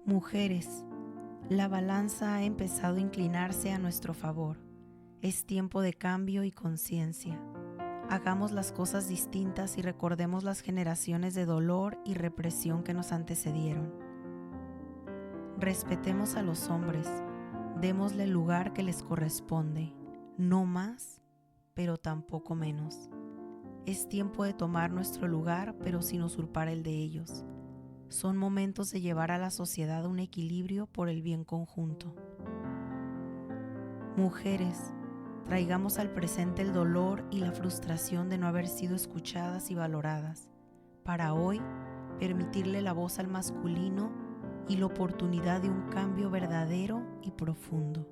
Mujeres, la balanza ha empezado a inclinarse a nuestro favor. Es tiempo de cambio y conciencia. Hagamos las cosas distintas y recordemos las generaciones de dolor y represión que nos antecedieron. Respetemos a los hombres, démosle el lugar que les corresponde, no más, pero tampoco menos. Es tiempo de tomar nuestro lugar, pero sin usurpar el de ellos. Son momentos de llevar a la sociedad a un equilibrio por el bien conjunto. Mujeres, traigamos al presente el dolor y la frustración de no haber sido escuchadas y valoradas, para hoy permitirle la voz al masculino y la oportunidad de un cambio verdadero y profundo.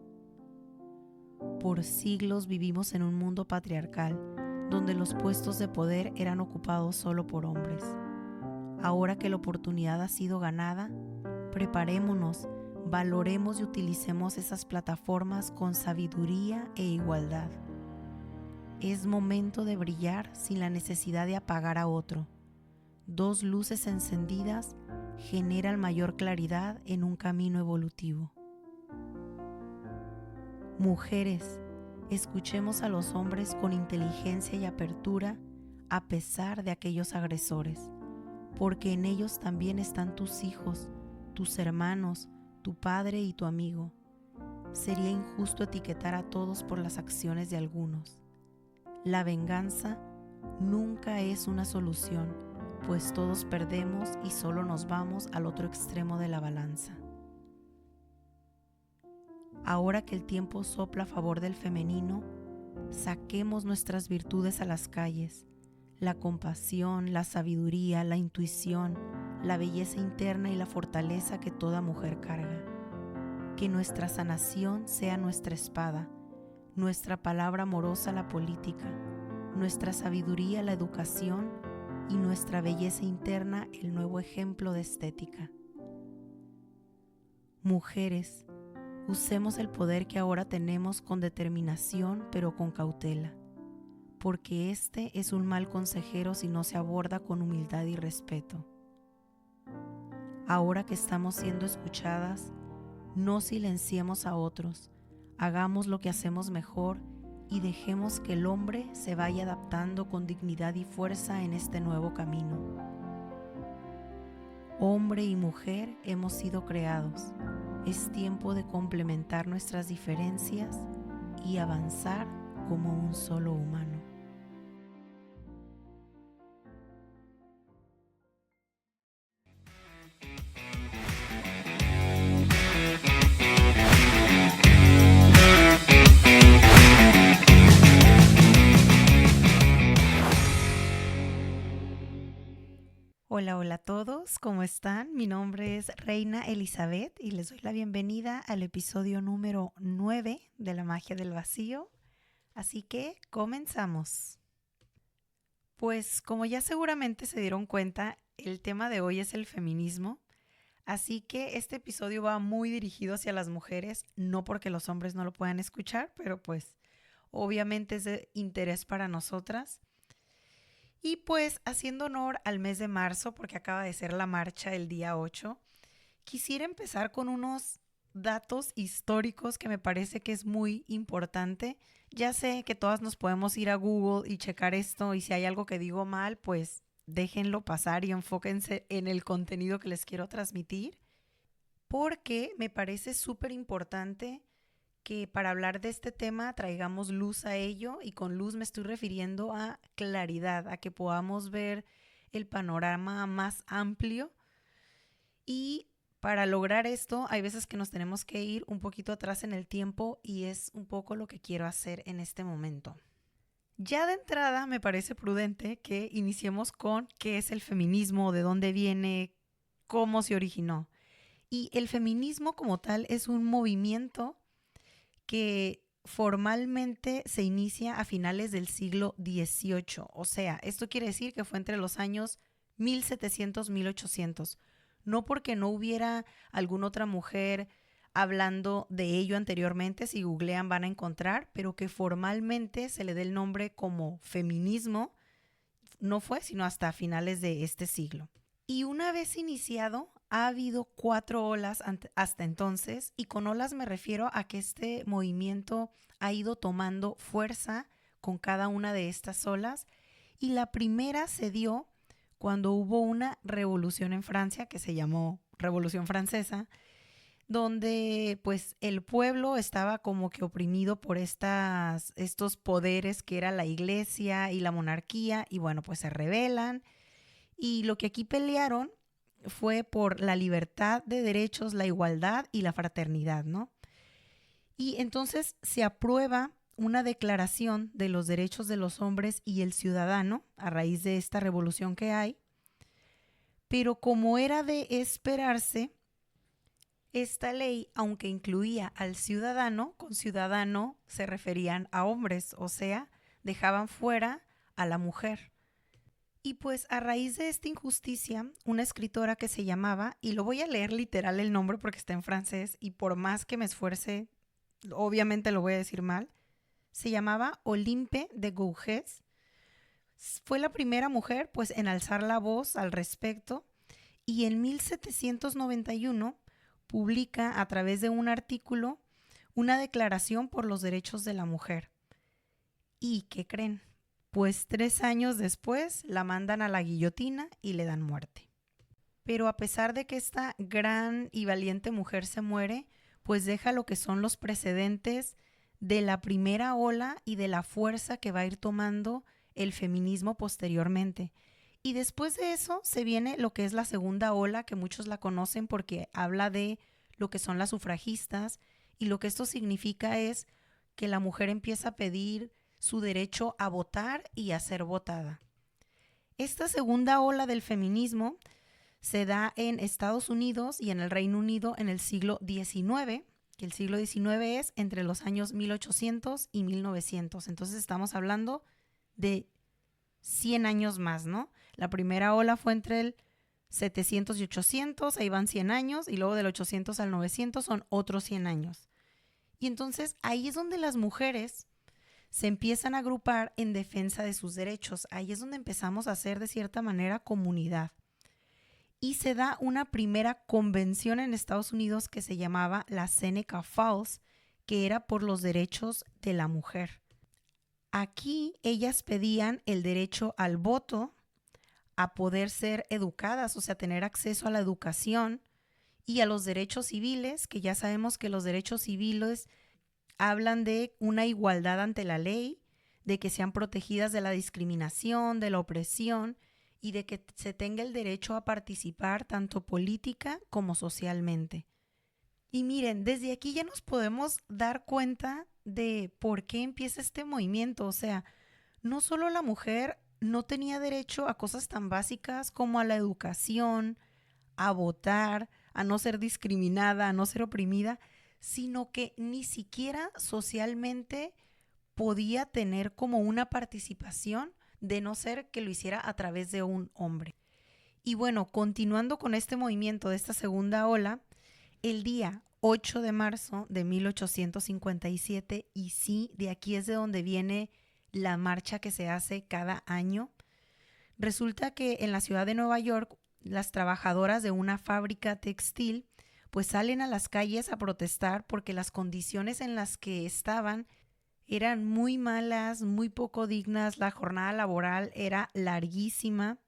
Por siglos vivimos en un mundo patriarcal, donde los puestos de poder eran ocupados solo por hombres. Ahora que la oportunidad ha sido ganada, preparémonos, valoremos y utilicemos esas plataformas con sabiduría e igualdad. Es momento de brillar sin la necesidad de apagar a otro. Dos luces encendidas generan mayor claridad en un camino evolutivo. Mujeres, escuchemos a los hombres con inteligencia y apertura a pesar de aquellos agresores, porque en ellos también están tus hijos, tus hermanos, tu padre y tu amigo. Sería injusto etiquetar a todos por las acciones de algunos. La venganza nunca es una solución, pues todos perdemos y solo nos vamos al otro extremo de la balanza. Ahora que el tiempo sopla a favor del femenino, saquemos nuestras virtudes a las calles. La compasión, la sabiduría, la intuición, la belleza interna y la fortaleza que toda mujer carga. Que nuestra sanación sea nuestra espada, nuestra palabra amorosa la política, nuestra sabiduría la educación y nuestra belleza interna el nuevo ejemplo de estética. Mujeres, usemos el poder que ahora tenemos con determinación pero con cautela, porque este es un mal consejero si no se aborda con humildad y respeto. Ahora que estamos siendo escuchadas, no silenciemos a otros, hagamos lo que hacemos mejor y dejemos que el hombre se vaya adaptando con dignidad y fuerza en este nuevo camino. Hombre y mujer hemos sido creados. Es tiempo de complementar nuestras diferencias y avanzar como un solo humano. Hola a todos, ¿cómo están? Mi nombre es Reina Elizabeth y les doy la bienvenida al episodio número 9 de La Magia del Vacío. Así que comenzamos. Pues como ya seguramente se dieron cuenta, el tema de hoy es el feminismo. Así que este episodio va muy dirigido hacia las mujeres, no porque los hombres no lo puedan escuchar, pero pues obviamente es de interés para nosotras. Y pues haciendo honor al mes de marzo, porque acaba de ser la marcha el día 8, quisiera empezar con unos datos históricos que me parece que es muy importante. Ya sé que todas nos podemos ir a Google y checar esto y si hay algo que digo mal, pues déjenlo pasar y enfóquense en el contenido que les quiero transmitir, porque me parece súper importante que para hablar de este tema traigamos luz a ello, y con luz me estoy refiriendo a claridad, a que podamos ver el panorama más amplio. Y para lograr esto hay veces que nos tenemos que ir un poquito atrás en el tiempo y es un poco lo que quiero hacer en este momento. Ya de entrada me parece prudente que iniciemos con qué es el feminismo, de dónde viene, cómo se originó. Y el feminismo como tal es un movimiento que formalmente se inicia a finales del siglo XVIII. O sea, esto quiere decir que fue entre los años 1700-1800. No porque no hubiera alguna otra mujer hablando de ello anteriormente, si googlean van a encontrar, pero que formalmente se le dé el nombre como feminismo, no fue sino hasta finales de este siglo. Y una vez iniciado, ha habido 4 olas hasta entonces, y con olas me refiero a que este movimiento ha ido tomando fuerza con cada una de estas olas, y la primera se dio cuando hubo una revolución en Francia que se llamó Revolución Francesa, donde pues el pueblo estaba como que oprimido por estos poderes que era la iglesia y la monarquía, y bueno, pues se rebelan, y lo que aquí pelearon fue por la libertad de derechos, la igualdad y la fraternidad, ¿no? Y entonces se aprueba una declaración de los derechos de los hombres y el ciudadano a raíz de esta revolución que hay, pero como era de esperarse, esta ley, aunque incluía al ciudadano, con ciudadano se referían a hombres, o sea, dejaban fuera a la mujer. Y pues a raíz de esta injusticia, una escritora que se llamaba, y lo voy a leer literal el nombre porque está en francés y por más que me esfuerce, obviamente lo voy a decir mal, se llamaba Olympe de Gouges. Fue la primera mujer pues en alzar la voz al respecto, y en 1791 publica a través de un artículo una declaración por los derechos de la mujer. ¿Y qué creen? Pues 3 años después la mandan a la guillotina y le dan muerte. Pero a pesar de que esta gran y valiente mujer se muere, pues deja lo que son los precedentes de la primera ola y de la fuerza que va a ir tomando el feminismo posteriormente. Y después de eso se viene lo que es la segunda ola, que muchos la conocen porque habla de lo que son las sufragistas, y lo que esto significa es que la mujer empieza a pedir su derecho a votar y a ser votada. Esta segunda ola del feminismo se da en Estados Unidos y en el Reino Unido en el siglo XIX, que el siglo XIX es entre los años 1800 y 1900. Entonces estamos hablando de 100 años más, ¿no? La primera ola fue entre el 700 y 800, ahí van 100 años, y luego del 800 al 900 son otros 100 años. Y entonces ahí es donde las mujeres se empiezan a agrupar en defensa de sus derechos. Ahí es donde empezamos a hacer de cierta manera comunidad. Y se da una primera convención en Estados Unidos que se llamaba la Seneca Falls, que era por los derechos de la mujer. Aquí ellas pedían el derecho al voto, a poder ser educadas, o sea, tener acceso a la educación, y a los derechos civiles, que ya sabemos que los derechos civiles hablan de una igualdad ante la ley, de que sean protegidas de la discriminación, de la opresión, y de que se tenga el derecho a participar tanto política como socialmente. Y miren, desde aquí ya nos podemos dar cuenta de por qué empieza este movimiento. O sea, no solo la mujer no tenía derecho a cosas tan básicas como a la educación, a votar, a no ser discriminada, a no ser oprimida, sino que ni siquiera socialmente podía tener como una participación, de no ser que lo hiciera a través de un hombre. Y bueno, continuando con este movimiento de esta segunda ola, el día 8 de marzo de 1857, y sí, de aquí es de donde viene la marcha que se hace cada año, resulta que en la ciudad de Nueva York, las trabajadoras de una fábrica textil pues salen a las calles a protestar porque las condiciones en las que estaban eran muy malas, muy poco dignas, la jornada laboral era larguísima,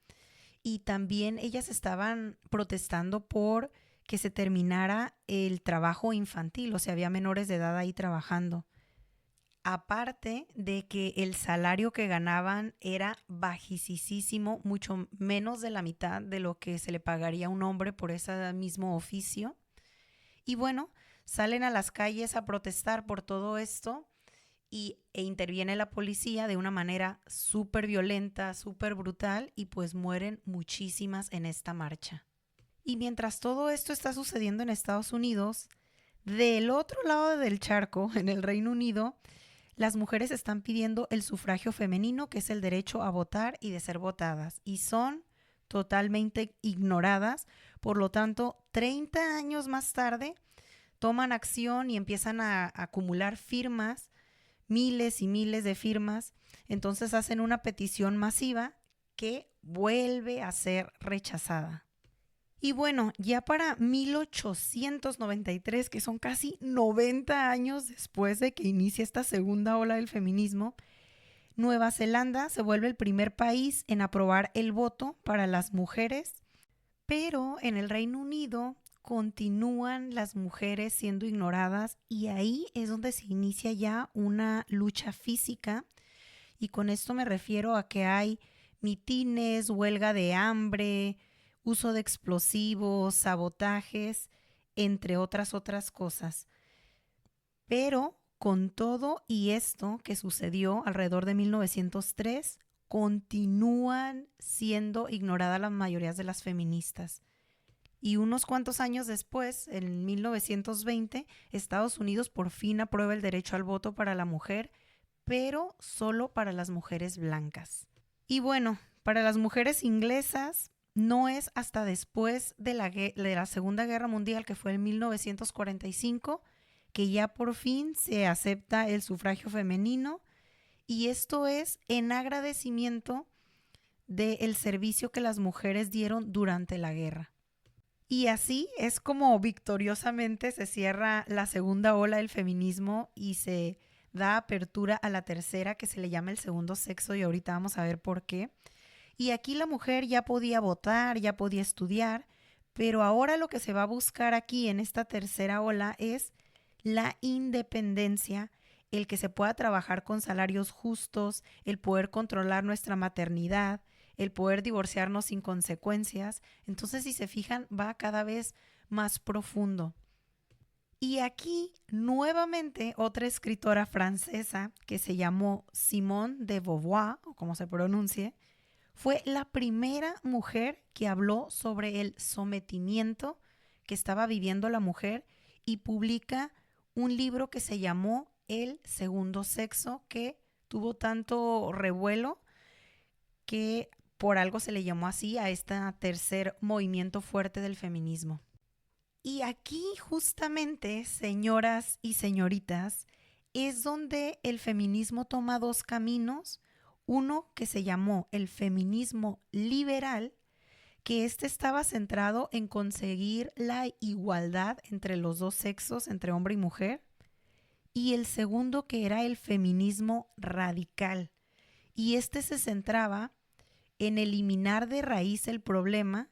y también ellas estaban protestando por que se terminara el trabajo infantil, o sea, había menores de edad ahí trabajando. Aparte de que el salario que ganaban era bajísimo, mucho menos de la mitad de lo que se le pagaría a un hombre por ese mismo oficio. Y bueno, salen a las calles a protestar por todo esto, e interviene la policía de una manera súper violenta, súper brutal, y pues mueren muchísimas en esta marcha. Y mientras todo esto está sucediendo en Estados Unidos, del otro lado del charco, en el Reino Unido, las mujeres están pidiendo el sufragio femenino, que es el derecho a votar y de ser votadas, y son totalmente ignoradas. Por lo tanto, 30 años más tarde, toman acción y empiezan a acumular firmas, miles y miles de firmas. Entonces hacen una petición masiva que vuelve a ser rechazada. Y bueno, ya para 1893, que son casi 90 años después de que inicia esta segunda ola del feminismo, Nueva Zelanda se vuelve el primer país en aprobar el voto para las mujeres, pero en el Reino Unido continúan las mujeres siendo ignoradas y ahí es donde se inicia ya una lucha física, y con esto me refiero a que hay mitines, huelga de hambre, uso de explosivos, sabotajes, entre otras cosas. Pero con todo y esto que sucedió alrededor de 1903, continúan siendo ignoradas la mayoría de las feministas. Y unos cuantos años después, en 1920, Estados Unidos por fin aprueba el derecho al voto para la mujer, pero solo para las mujeres blancas. Y bueno, para las mujeres inglesas no es hasta después de la Segunda Guerra Mundial, que fue en 1945, que ya por fin se acepta el sufragio femenino, y esto es en agradecimiento del servicio que las mujeres dieron durante la guerra. Y así es como victoriosamente se cierra la segunda ola del feminismo y se da apertura a la tercera, que se le llama el segundo sexo, y ahorita vamos a ver por qué. Y aquí la mujer ya podía votar, ya podía estudiar, pero ahora lo que se va a buscar aquí en esta tercera ola es la independencia, el que se pueda trabajar con salarios justos, el poder controlar nuestra maternidad, el poder divorciarnos sin consecuencias. Entonces, si se fijan, va cada vez más profundo. Y aquí, nuevamente, otra escritora francesa que se llamó Simone de Beauvoir, o como se pronuncie, fue la primera mujer que habló sobre el sometimiento que estaba viviendo la mujer y publica un libro que se llamó El segundo sexo, que tuvo tanto revuelo que por algo se le llamó así a este tercer movimiento fuerte del feminismo. Y aquí justamente, señoras y señoritas, es donde el feminismo toma dos caminos. Uno que se llamó el feminismo liberal, que estaba centrado en conseguir la igualdad entre los dos sexos, entre hombre y mujer. Y el segundo que era el feminismo radical. Y se centraba en eliminar de raíz el problema,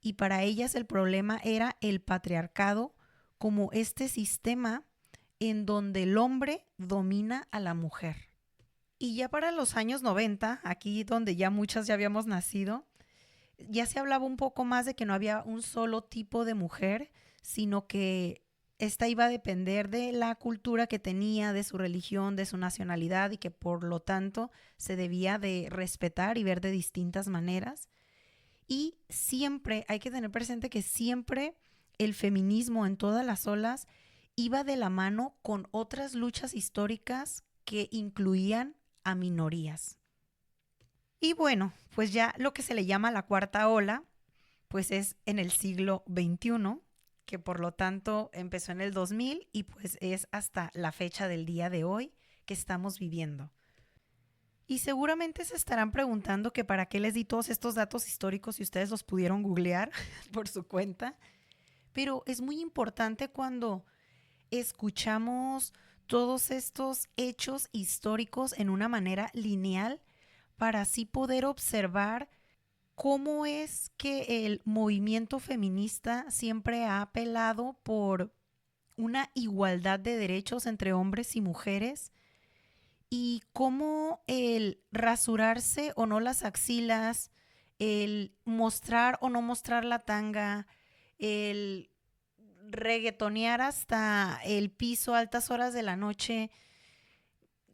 y para ellas el problema era el patriarcado como este sistema en donde el hombre domina a la mujer. Y ya para los años 90, aquí donde ya muchas ya habíamos nacido, ya se hablaba un poco más de que no había un solo tipo de mujer, sino que esta iba a depender de la cultura que tenía, de su religión, de su nacionalidad, y que por lo tanto se debía de respetar y ver de distintas maneras. Y siempre hay que tener presente que siempre el feminismo en todas las olas iba de la mano con otras luchas históricas que incluían a minorías. Y bueno, pues ya lo que se le llama la cuarta ola, pues es en el siglo XXI, que por lo tanto empezó en el 2000 y pues es hasta la fecha del día de hoy que estamos viviendo. Y seguramente se estarán preguntando que para qué les di todos estos datos históricos si ustedes los pudieron googlear por su cuenta. Pero es muy importante cuando escuchamos todos estos hechos históricos en una manera lineal para así poder observar cómo es que el movimiento feminista siempre ha apelado por una igualdad de derechos entre hombres y mujeres, y cómo el rasurarse o no las axilas, el mostrar o no mostrar la tanga, el reggaetonear hasta el piso a altas horas de la noche,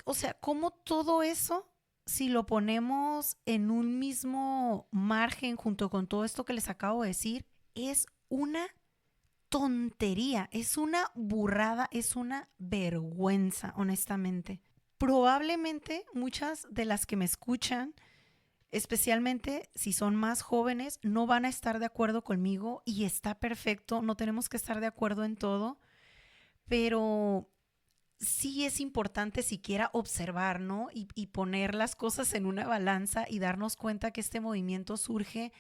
o sea, cómo todo eso, si lo ponemos en un mismo margen junto con todo esto que les acabo de decir, es una tontería, es una burrada, es una vergüenza, honestamente. Probablemente muchas de las que me escuchan, especialmente si son más jóvenes, no van a estar de acuerdo conmigo, y está perfecto, no tenemos que estar de acuerdo en todo, pero sí es importante siquiera observar, ¿no? Y poner las cosas en una balanza y darnos cuenta que este movimiento surge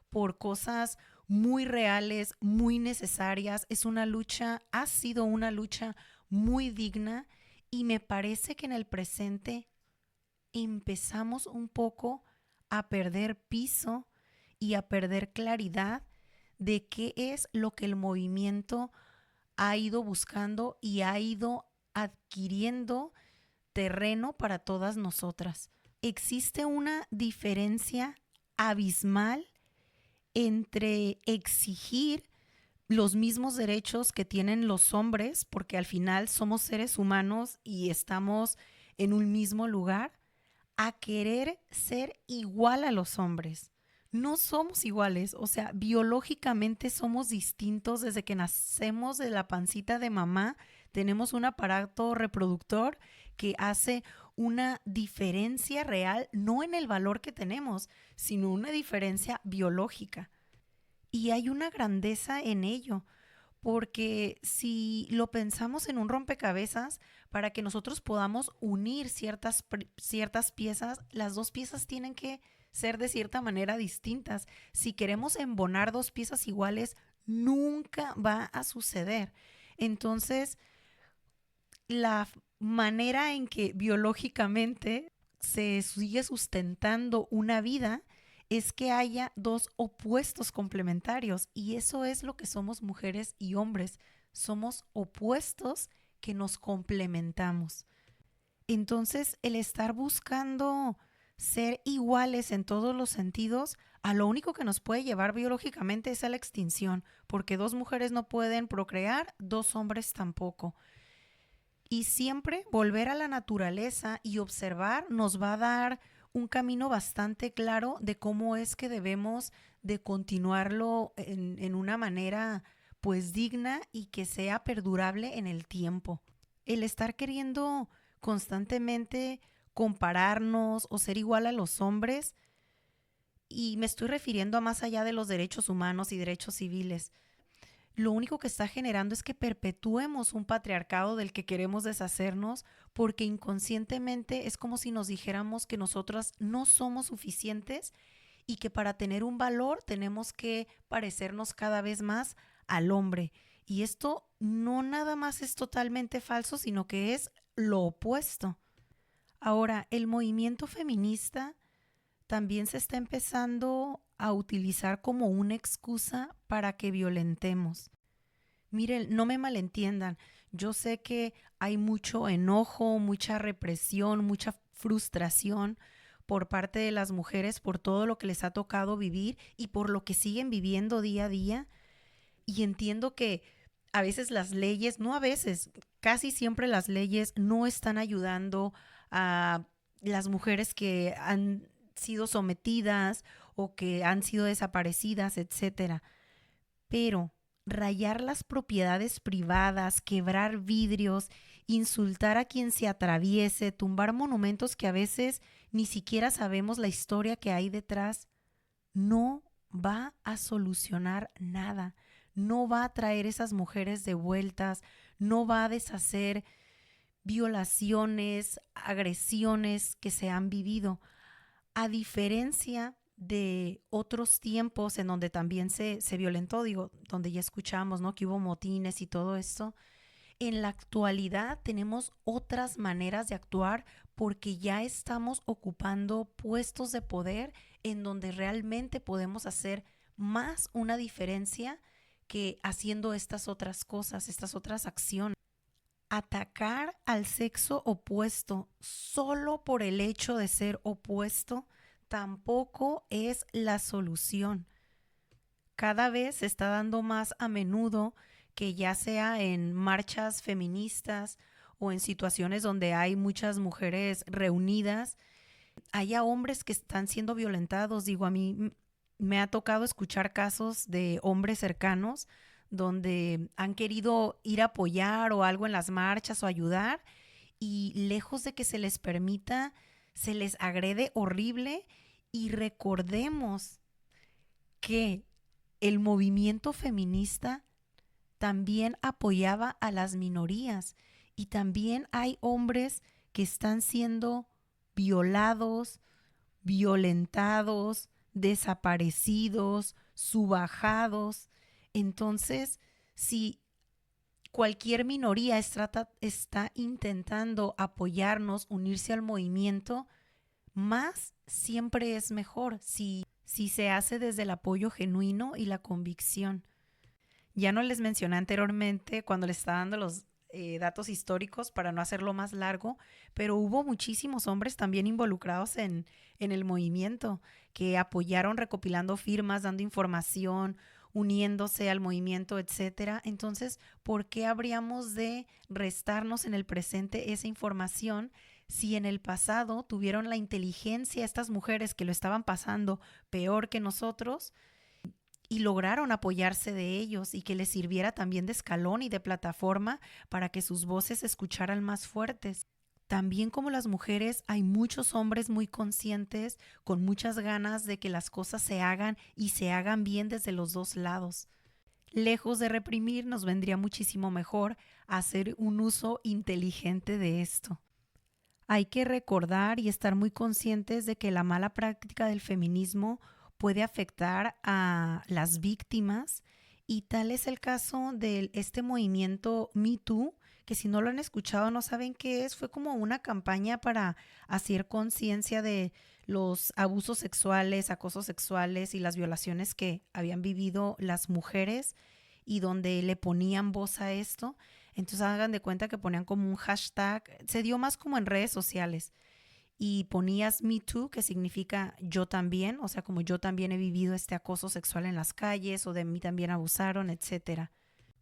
por cosas muy reales, muy necesarias. Es una lucha, ha sido una lucha muy digna y me parece que en el presente empezamos un poco a perder piso y a perder claridad de qué es lo que el movimiento ha ido buscando y ha ido adquiriendo terreno para todas nosotras. Existe una diferencia abismal entre exigir los mismos derechos que tienen los hombres, porque al final somos seres humanos y estamos en un mismo lugar, a querer ser igual a los hombres. No somos iguales, o sea, biológicamente somos distintos desde que nacemos de la pancita de mamá. Tenemos un aparato reproductor que hace una diferencia real, no en el valor que tenemos, sino una diferencia biológica. Y hay una grandeza en ello, porque si lo pensamos en un rompecabezas, para que nosotros podamos unir ciertas piezas, las dos piezas tienen que ser de cierta manera distintas. Si queremos embonar dos piezas iguales, nunca va a suceder. Entonces, la manera en que biológicamente se sigue sustentando una vida es que haya dos opuestos complementarios, y eso es lo que somos mujeres y hombres. Somos opuestos que nos complementamos. Entonces, el estar buscando ser iguales en todos los sentidos, a lo único que nos puede llevar biológicamente es a la extinción, porque dos mujeres no pueden procrear, dos hombres tampoco. Y siempre volver a la naturaleza y observar nos va a dar un camino bastante claro de cómo es que debemos de continuarlo en una manera pues digna y que sea perdurable en el tiempo. El estar queriendo constantemente compararnos o ser igual a los hombres, y me estoy refiriendo a más allá de los derechos humanos y derechos civiles, lo único que está generando es que perpetuemos un patriarcado del que queremos deshacernos, porque inconscientemente es como si nos dijéramos que nosotras no somos suficientes y que para tener un valor tenemos que parecernos cada vez más al hombre. Y esto no nada más es totalmente falso, sino que es lo opuesto. Ahora, el movimiento feminista también se está empezando a utilizar como una excusa para que violentemos. Miren, no me malentiendan, yo sé que hay mucho enojo, mucha represión, mucha frustración por parte de las mujeres por todo lo que les ha tocado vivir y por lo que siguen viviendo día a día. Y entiendo que a veces las leyes, no a veces, casi siempre las leyes no están ayudando a las mujeres que han sido sometidas o que han sido desaparecidas, etcétera. Pero rayar las propiedades privadas, quebrar vidrios, insultar a quien se atraviese, tumbar monumentos que a veces ni siquiera sabemos la historia que hay detrás, no va a solucionar nada. No va a traer esas mujeres de vueltas, no va a deshacer violaciones, agresiones que se han vivido. A diferencia de otros tiempos en donde también se violentó, digo, donde ya escuchamos, ¿no?, que hubo motines y todo esto, en la actualidad tenemos otras maneras de actuar porque ya estamos ocupando puestos de poder en donde realmente podemos hacer más una diferencia que haciendo estas otras cosas, estas otras acciones. Atacar al sexo opuesto solo por el hecho de ser opuesto tampoco es la solución. Cada vez se está dando más a menudo que ya sea en marchas feministas o en situaciones donde hay muchas mujeres reunidas, haya hombres que están siendo violentados. Digo, a mí me ha tocado escuchar casos de hombres cercanos donde han querido ir a apoyar o algo en las marchas o ayudar, y lejos de que se les permita, se les agrede horrible. Y recordemos que el movimiento feminista también apoyaba a las minorías, y también hay hombres que están siendo violados, violentados, desaparecidos, subajados. Entonces, si cualquier minoría está intentando apoyarnos, unirse al movimiento, más siempre es mejor si se hace desde el apoyo genuino y la convicción. Ya no les mencioné anteriormente cuando les estaba dando los datos históricos para no hacerlo más largo, pero hubo muchísimos hombres también involucrados en el movimiento que apoyaron recopilando firmas, dando información, uniéndose al movimiento, etcétera. Entonces, ¿por qué habríamos de restarnos en el presente esa información si en el pasado tuvieron la inteligencia estas mujeres que lo estaban pasando peor que nosotros y lograron apoyarse de ellos y que les sirviera también de escalón y de plataforma para que sus voces se escucharan más fuertes? También como las mujeres hay muchos hombres muy conscientes, con muchas ganas de que las cosas se hagan y se hagan bien desde los dos lados. Lejos de reprimir, nos vendría muchísimo mejor hacer un uso inteligente de esto. Hay que recordar y estar muy conscientes de que la mala práctica del feminismo puede afectar a las víctimas, y tal es el caso de este movimiento Me Too, que si no lo han escuchado no saben qué es. Fue como una campaña para hacer conciencia de los abusos sexuales, acosos sexuales y las violaciones que habían vivido las mujeres, y donde le ponían voz a esto. Entonces hagan de cuenta que ponían como un hashtag, se dio más como en redes sociales, y ponías Me Too, que significa yo también, o sea, como yo también he vivido este acoso sexual en las calles o de mí también abusaron, etcétera.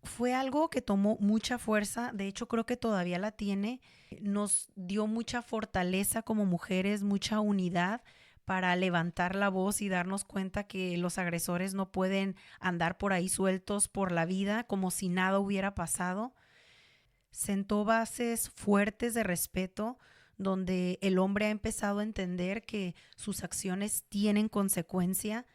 Fue algo que tomó mucha fuerza, de hecho creo que todavía la tiene, nos dio mucha fortaleza como mujeres, mucha unidad para levantar la voz y darnos cuenta que los agresores no pueden andar por ahí sueltos por la vida como si nada hubiera pasado. Sentó bases fuertes de respeto, donde el hombre ha empezado a entender que sus acciones tienen consecuencia,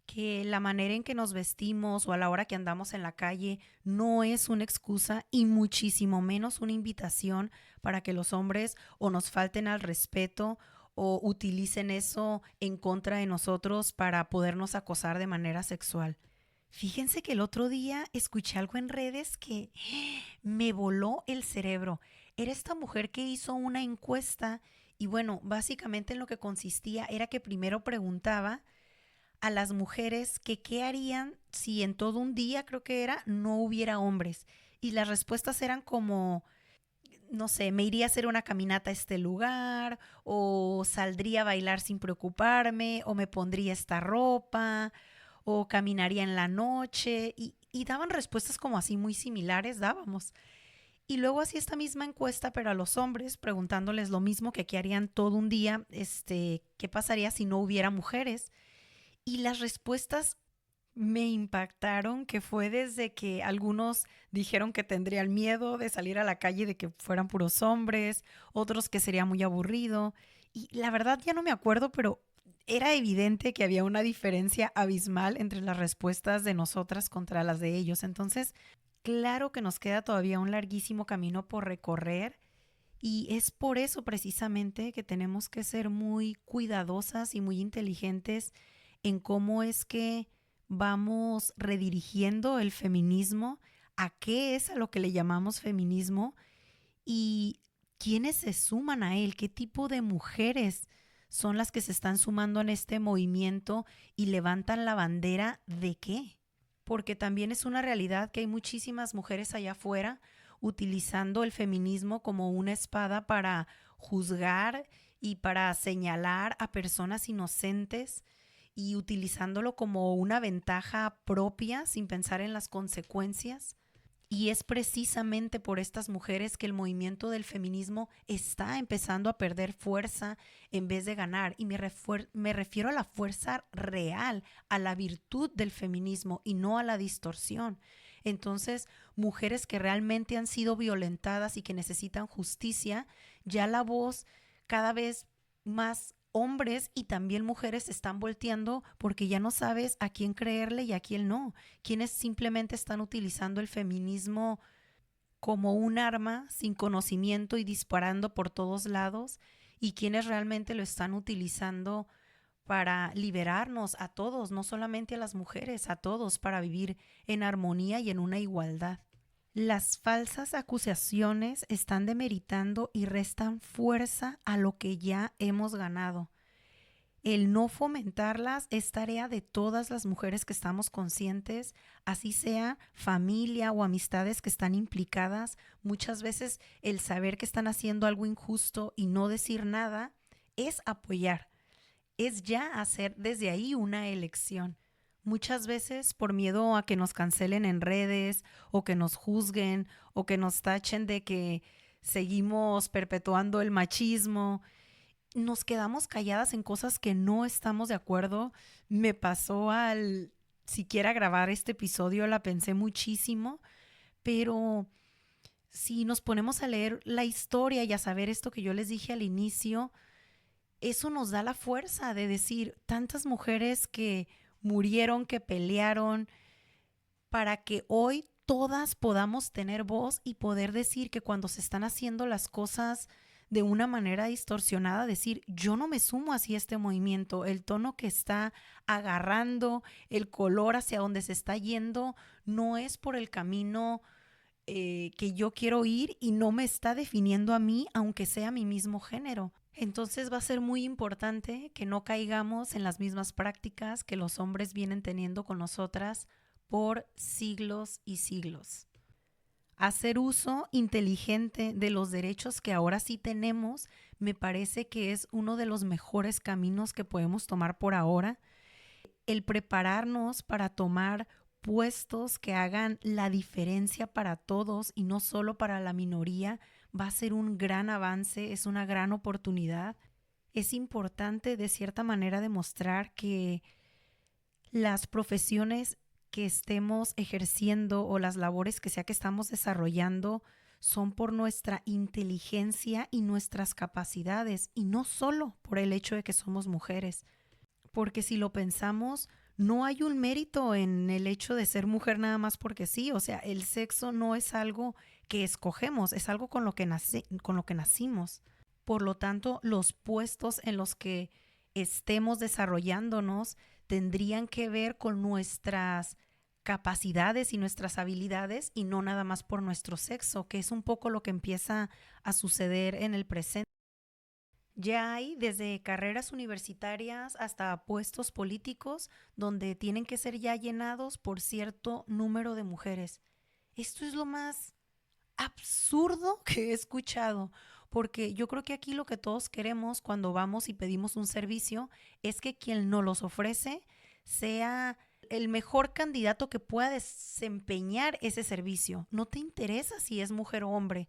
que la manera en que nos vestimos o a la hora que andamos en la calle no es una excusa y muchísimo menos una invitación para que los hombres o nos falten al respeto o utilicen eso en contra de nosotros para podernos acosar de manera sexual. Fíjense que el otro día escuché algo en redes que me voló el cerebro. Era esta mujer que hizo una encuesta y bueno, básicamente en lo que consistía era que primero preguntaba a las mujeres que qué harían si en todo un día, creo que era, no hubiera hombres. Y las respuestas eran como, no sé, me iría a hacer una caminata a este lugar, o saldría a bailar sin preocuparme, o me pondría esta ropa, o caminaría en la noche, y daban respuestas como así muy similares, dábamos. Y luego hacía esta misma encuesta, pero a los hombres, preguntándoles lo mismo, que qué harían todo un día, qué pasaría si no hubiera mujeres. Y las respuestas me impactaron, que fue desde que algunos dijeron que tendrían miedo de salir a la calle, de que fueran puros hombres, otros que sería muy aburrido. Y la verdad ya no me acuerdo, pero era evidente que había una diferencia abismal entre las respuestas de nosotras contra las de ellos. Entonces, claro que nos queda todavía un larguísimo camino por recorrer, y es por eso precisamente que tenemos que ser muy cuidadosas y muy inteligentes en cómo es que vamos redirigiendo el feminismo, a qué es a lo que le llamamos feminismo y quiénes se suman a él, qué tipo de mujeres son las que se están sumando en este movimiento y levantan la bandera de qué. Porque también es una realidad que hay muchísimas mujeres allá afuera utilizando el feminismo como una espada para juzgar y para señalar a personas inocentes, y utilizándolo como una ventaja propia sin pensar en las consecuencias. Y es precisamente por estas mujeres que el movimiento del feminismo está empezando a perder fuerza en vez de ganar. Y me refiero a la fuerza real, a la virtud del feminismo y no a la distorsión. Entonces, mujeres que realmente han sido violentadas y que necesitan justicia, ya la voz cada vez más hombres y también mujeres se están volteando, porque ya no sabes a quién creerle y a quién no. Quienes simplemente están utilizando el feminismo como un arma sin conocimiento y disparando por todos lados, y quienes realmente lo están utilizando para liberarnos a todos, no solamente a las mujeres, a todos, para vivir en armonía y en una igualdad. Las falsas acusaciones están demeritando y restan fuerza a lo que ya hemos ganado. El no fomentarlas es tarea de todas las mujeres que estamos conscientes, así sea familia o amistades que están implicadas. Muchas veces el saber que están haciendo algo injusto y no decir nada es apoyar, es ya hacer desde ahí una elección. Muchas veces por miedo a que nos cancelen en redes o que nos juzguen o que nos tachen de que seguimos perpetuando el machismo, nos quedamos calladas en cosas que no estamos de acuerdo. Me pasó al siquiera grabar este episodio, la pensé muchísimo, pero si nos ponemos a leer la historia y a saber esto que yo les dije al inicio, eso nos da la fuerza de decir tantas mujeres que murieron, que pelearon, para que hoy todas podamos tener voz y poder decir que cuando se están haciendo las cosas de una manera distorsionada, decir, yo no me sumo hacia este movimiento, el tono que está agarrando, el color hacia donde se está yendo, no es por el camino que yo quiero ir y no me está definiendo a mí, aunque sea mi mismo género. Entonces va a ser muy importante que no caigamos en las mismas prácticas que los hombres vienen teniendo con nosotras por siglos y siglos. Hacer uso inteligente de los derechos que ahora sí tenemos me parece que es uno de los mejores caminos que podemos tomar por ahora. El prepararnos para tomar puestos que hagan la diferencia para todos y no solo para la minoría va a ser un gran avance, es una gran oportunidad. Es importante de cierta manera demostrar que las profesiones que estemos ejerciendo o las labores que sea que estamos desarrollando son por nuestra inteligencia y nuestras capacidades y no solo por el hecho de que somos mujeres. Porque si lo pensamos, no hay un mérito en el hecho de ser mujer nada más porque sí. O sea, el sexo no es algo que escogemos, es algo con lo que nacimos. Por lo tanto, los puestos en los que estemos desarrollándonos tendrían que ver con nuestras capacidades y nuestras habilidades y no nada más por nuestro sexo, que es un poco lo que empieza a suceder en el presente. Ya hay desde carreras universitarias hasta puestos políticos donde tienen que ser ya llenados por cierto número de mujeres. Esto es lo más absurdo que he escuchado, porque yo creo que aquí lo que todos queremos cuando vamos y pedimos un servicio es que quien nos los ofrece sea el mejor candidato que pueda desempeñar ese servicio. No te interesa si es mujer o hombre.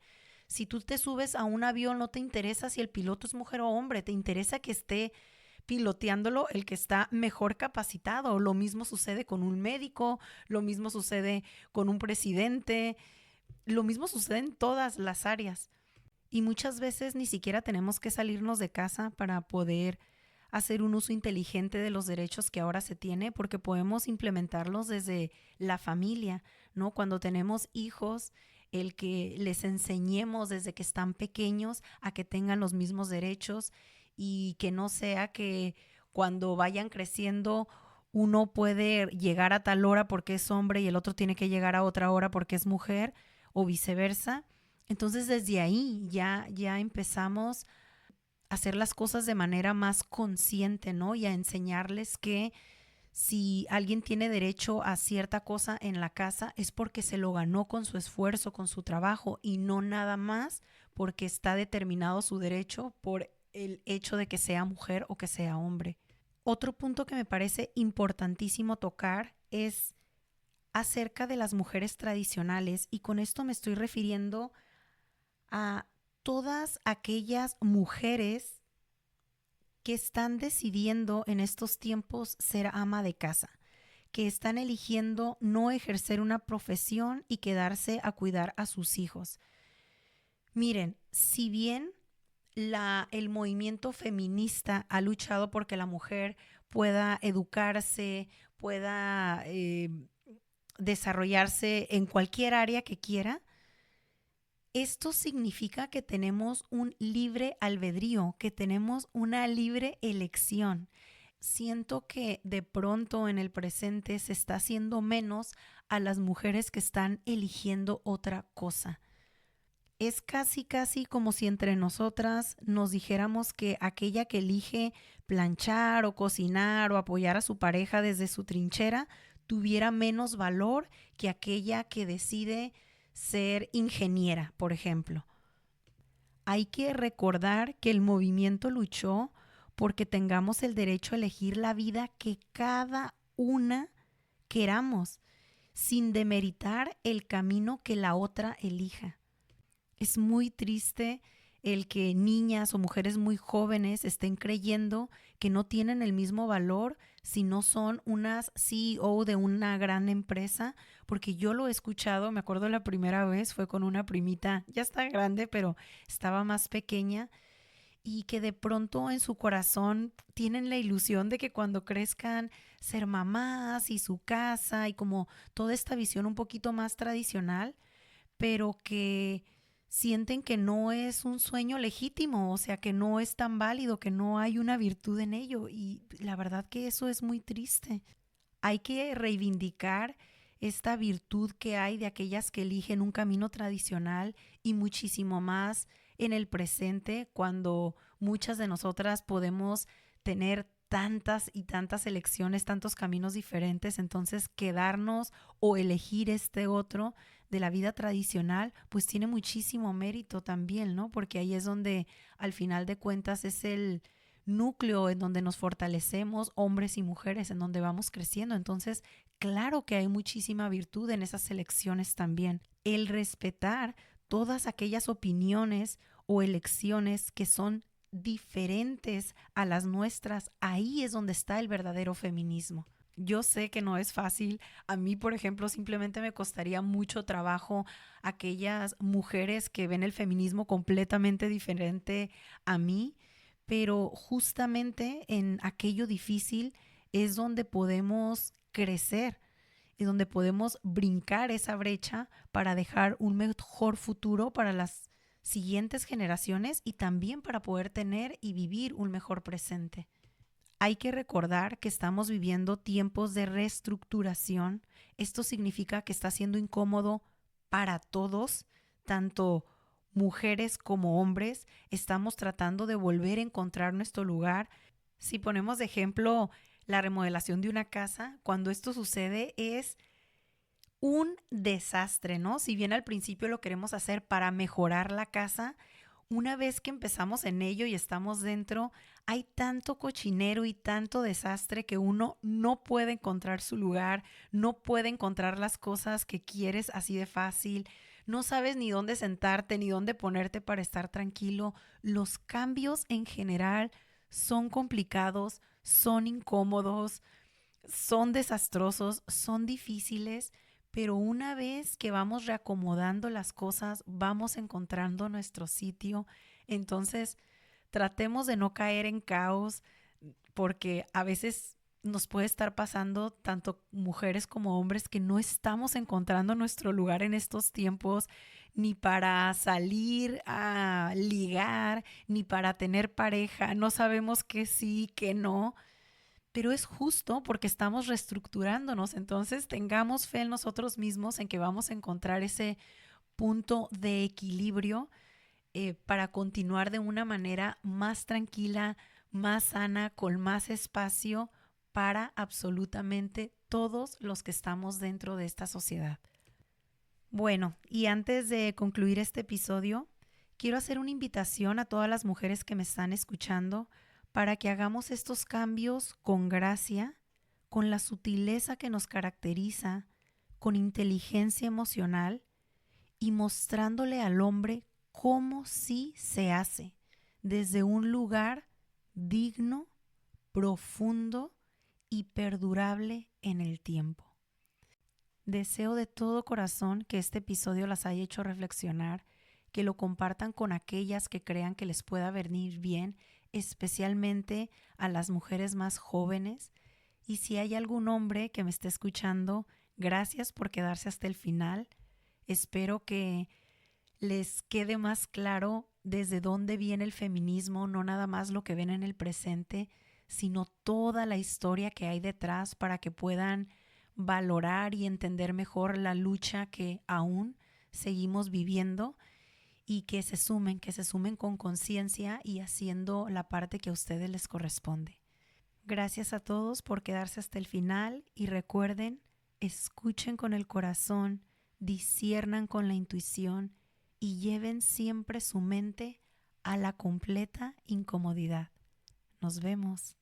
Si tú te subes a un avión, no te interesa si el piloto es mujer o hombre, te interesa que esté piloteándolo el que está mejor capacitado. Lo mismo sucede con un médico, lo mismo sucede con un presidente, lo mismo sucede en todas las áreas. Y muchas veces ni siquiera tenemos que salirnos de casa para poder hacer un uso inteligente de los derechos que ahora se tiene, porque podemos implementarlos desde la familia, ¿no? Cuando tenemos hijos, el que les enseñemos desde que están pequeños a que tengan los mismos derechos y que no sea que cuando vayan creciendo uno puede llegar a tal hora porque es hombre y el otro tiene que llegar a otra hora porque es mujer o viceversa. Entonces desde ahí ya empezamos a hacer las cosas de manera más consciente, ¿no? Y a enseñarles que si alguien tiene derecho a cierta cosa en la casa es porque se lo ganó con su esfuerzo, con su trabajo y no nada más porque está determinado su derecho por el hecho de que sea mujer o que sea hombre. Otro punto que me parece importantísimo tocar es acerca de las mujeres tradicionales y con esto me estoy refiriendo a todas aquellas mujeres que están decidiendo en estos tiempos ser ama de casa, que están eligiendo no ejercer una profesión y quedarse a cuidar a sus hijos. Miren, si bien el movimiento feminista ha luchado porque la mujer pueda educarse, pueda desarrollarse en cualquier área que quiera, esto significa que tenemos un libre albedrío, que tenemos una libre elección. siento que de pronto en el presente se está haciendo menos a las mujeres que están eligiendo otra cosa. Es casi como si entre nosotras nos dijéramos que aquella que elige planchar o cocinar o apoyar a su pareja desde su trinchera tuviera menos valor que aquella que decide ser ingeniera, por ejemplo. Hay que recordar que el movimiento luchó porque tengamos el derecho a elegir la vida que cada una queramos, sin demeritar el camino que la otra elija. Es muy triste el que niñas o mujeres muy jóvenes estén creyendo que no tienen el mismo valor si no son unas CEO de una gran empresa, porque yo lo he escuchado, me acuerdo la primera vez fue con una primita, ya está grande, pero estaba más pequeña, y que de pronto en su corazón tienen la ilusión de que cuando crezcan ser mamás y su casa y como toda esta visión un poquito más tradicional, pero que sienten que no es un sueño legítimo, o sea, que no es tan válido, que no hay una virtud en ello. Y la verdad que eso es muy triste. Hay que reivindicar esta virtud que hay de aquellas que eligen un camino tradicional y muchísimo más en el presente, cuando muchas de nosotras podemos tener tantas y tantas elecciones, tantos caminos diferentes. Entonces quedarnos o elegir este otro de la vida tradicional pues tiene muchísimo mérito también, ¿no? Porque ahí es donde al final de cuentas es el núcleo en donde nos fortalecemos, hombres y mujeres, en donde vamos creciendo. Entonces, claro que hay muchísima virtud en esas elecciones también. El respetar todas aquellas opiniones o elecciones que son diferentes a las nuestras, ahí es donde está el verdadero feminismo. Yo sé que no es fácil. A mí, por ejemplo, simplemente me costaría mucho trabajo aquellas mujeres que ven el feminismo completamente diferente a mí, pero justamente en aquello difícil es donde podemos crecer y donde podemos brincar esa brecha para dejar un mejor futuro para las siguientes generaciones y también para poder tener y vivir un mejor presente. Hay que recordar que estamos viviendo tiempos de reestructuración. Esto significa que está siendo incómodo para todos, tanto mujeres como hombres. Estamos tratando de volver a encontrar nuestro lugar. Si ponemos de ejemplo la remodelación de una casa, cuando esto sucede es un desastre, ¿no? Si bien al principio lo queremos hacer para mejorar la casa, una vez que empezamos en ello y estamos dentro, hay tanto cochinero y tanto desastre que uno no puede encontrar su lugar, no puede encontrar las cosas que quieres así de fácil, no sabes ni dónde sentarte ni dónde ponerte para estar tranquilo. Los cambios en general son complicados, son incómodos, son desastrosos, son difíciles, pero una vez que vamos reacomodando las cosas, vamos encontrando nuestro sitio. Entonces, tratemos de no caer en caos, porque a veces nos puede estar pasando, tanto mujeres como hombres, que no estamos encontrando nuestro lugar en estos tiempos, ni para salir a ligar, ni para tener pareja. No sabemos qué sí, qué no, pero es justo porque estamos reestructurándonos. Entonces tengamos fe en nosotros mismos, en que vamos a encontrar ese punto de equilibrio para continuar de una manera más tranquila, más sana, con más espacio para absolutamente todos los que estamos dentro de esta sociedad. Bueno, y antes de concluir este episodio, quiero hacer una invitación a todas las mujeres que me están escuchando para que hagamos estos cambios con gracia, con la sutileza que nos caracteriza, con inteligencia emocional y mostrándole al hombre cómo sí se hace, desde un lugar digno, profundo y perdurable en el tiempo. Deseo de todo corazón que este episodio las haya hecho reflexionar, que lo compartan con aquellas que crean que les pueda venir bien, especialmente a las mujeres más jóvenes. Y si hay algún hombre que me esté escuchando, gracias por quedarse hasta el final. Espero que les quede más claro desde dónde viene el feminismo, no nada más lo que ven en el presente, sino toda la historia que hay detrás para que puedan valorar y entender mejor la lucha que aún seguimos viviendo y que se sumen con conciencia y haciendo la parte que a ustedes les corresponde. Gracias a todos por quedarse hasta el final y recuerden, escuchen con el corazón, disciernan con la intuición y lleven siempre su mente a la completa incomodidad. Nos vemos.